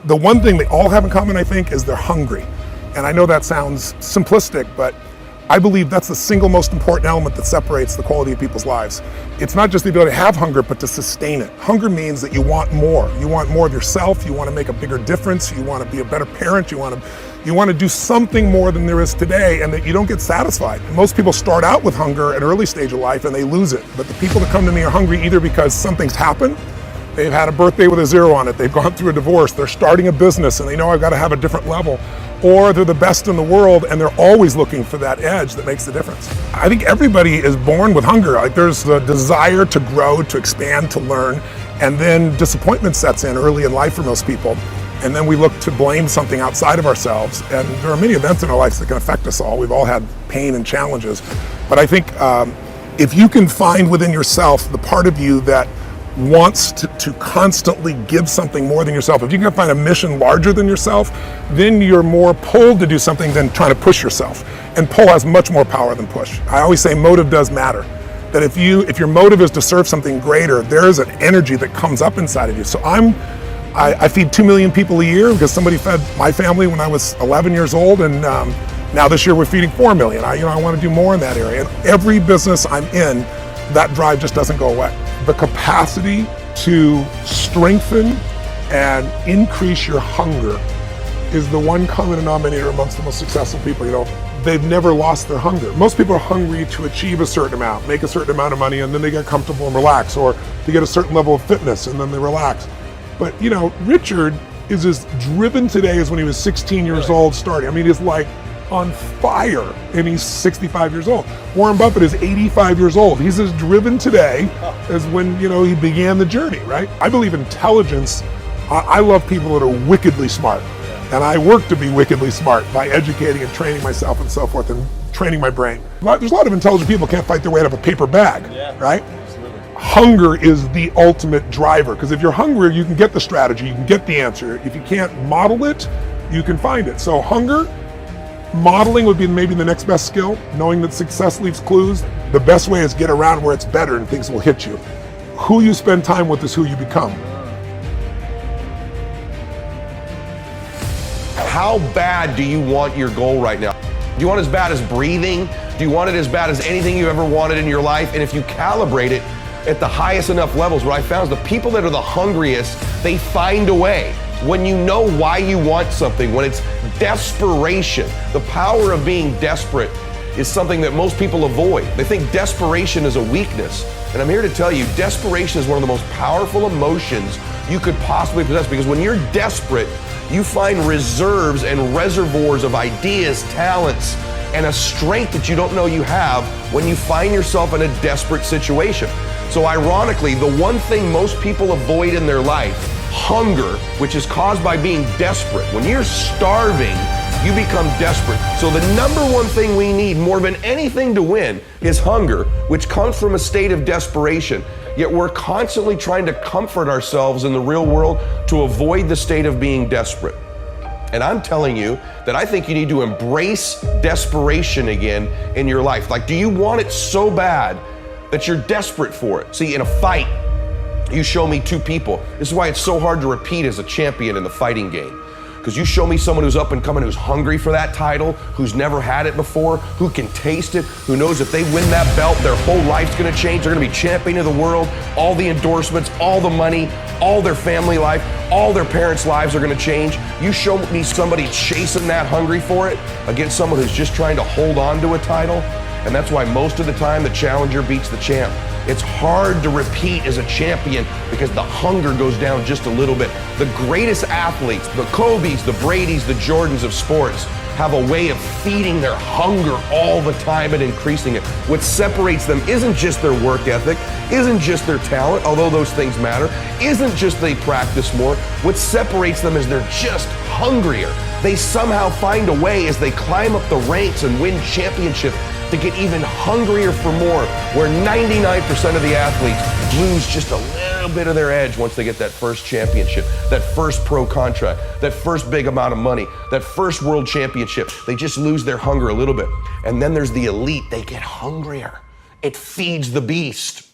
The one thing they all have in common, I think, is they're hungry. And I know that sounds simplistic, but I believe that's the single most important element that separates the quality of people's lives. It's not just the ability to have hunger, but to sustain it. Hunger means that you want more. You want more of yourself. You want to make a bigger difference. You want to be a better parent. You want to do something more than there is today, and that you don't get satisfied. Most people start out with hunger at an early stage of life and they lose it. But the people that come to me are hungry either because something's happened, they've had a birthday with a 0 on it, they've gone through a divorce, they're starting a business and they know I've got to have a different level, or they're the best in the world and they're always looking for that edge that makes the difference. I think everybody is born with hunger. Like, there's the desire to grow, to expand, to learn, and then disappointment sets in early in life for most people. And then we look to blame something outside of ourselves. And there are many events in our lives that can affect us all. We've all had pain and challenges. But I think if you can find within yourself the part of you that wants to constantly give something more than yourself, if you can find a mission larger than yourself, then you're more pulled to do something than trying to push yourself. And pull has much more power than push. I always say motive does matter. That if your motive is to serve something greater, there is an energy that comes up inside of you. So I feed 2 million people a year because somebody fed my family when I was 11 years old, and now this year we're feeding 4 million. I want to do more in that area. And every business I'm in, that drive just doesn't go away. The capacity to strengthen and increase your hunger is the one common denominator amongst the most successful people. They've never lost their hunger. Most people are hungry to achieve a certain amount, make a certain amount of money, and then they get comfortable and relax, or to get a certain level of fitness and then they relax. But Richard is as driven today as when he was 16 years old starting. He's like on fire, and he's 65 years old. Warren Buffett is 85 years old. He's as driven today as when he began the journey, right? I believe intelligence. I love people that are wickedly smart, and I work to be wickedly smart by educating and training myself and so forth, and training my brain. There's a lot of intelligent people who can't fight their way out of a paper bag, right? Hunger is the ultimate driver, because if you're hungry, you can get the strategy, you can get the answer. If you can't model it, you can find it. So hunger, modeling would be maybe the next best skill. Knowing that success leaves clues. The best way is get around where it's better and things will hit you. Who you spend time with is who you become. How bad do you want your goal right now? Do you want it as bad as breathing? Do you want it as bad as anything you ever wanted in your life? And if you calibrate it at the highest enough levels, what I found is the people that are the hungriest, they find a way. When you know why you want something, when it's desperation, the power of being desperate is something that most people avoid. They think desperation is a weakness. And I'm here to tell you, desperation is one of the most powerful emotions you could possibly possess, because when you're desperate, you find reserves and reservoirs of ideas, talents, and a strength that you don't know you have when you find yourself in a desperate situation. So ironically, the one thing most people avoid in their life, hunger, which is caused by being desperate. When you're starving, you become desperate. So the number one thing we need more than anything to win is hunger, which comes from a state of desperation. Yet we're constantly trying to comfort ourselves in the real world to avoid the state of being desperate. And I'm telling you that I think you need to embrace desperation again in your life. Like, do you want it so bad that you're desperate for it? See, in a fight, you show me two people. This is why it's so hard to repeat as a champion in the fighting game. Because you show me someone who's up and coming, who's hungry for that title, who's never had it before, who can taste it, who knows if they win that belt, their whole life's gonna change. They're gonna be champion of the world, all the endorsements, all the money, all their family life, all their parents' lives are gonna change. You show me somebody chasing that, hungry for it, against someone who's just trying to hold on to a title. And that's why most of the time the challenger beats the champ. It's hard to repeat as a champion because the hunger goes down just a little bit. The greatest athletes, the Kobe's, the Brady's, the Jordans of sports, have a way of feeding their hunger all the time and increasing it. What separates them isn't just their work ethic, isn't just their talent, although those things matter, isn't just they practice more. What separates them is they're just hungrier. They somehow find a way as they climb up the ranks and win championships to get even hungrier for more, where 99% of the athletes lose just a little bit of their edge once they get that first championship, that first pro contract, that first big amount of money, that first world championship. They just lose their hunger a little bit. And then there's the elite, they get hungrier. It feeds the beast.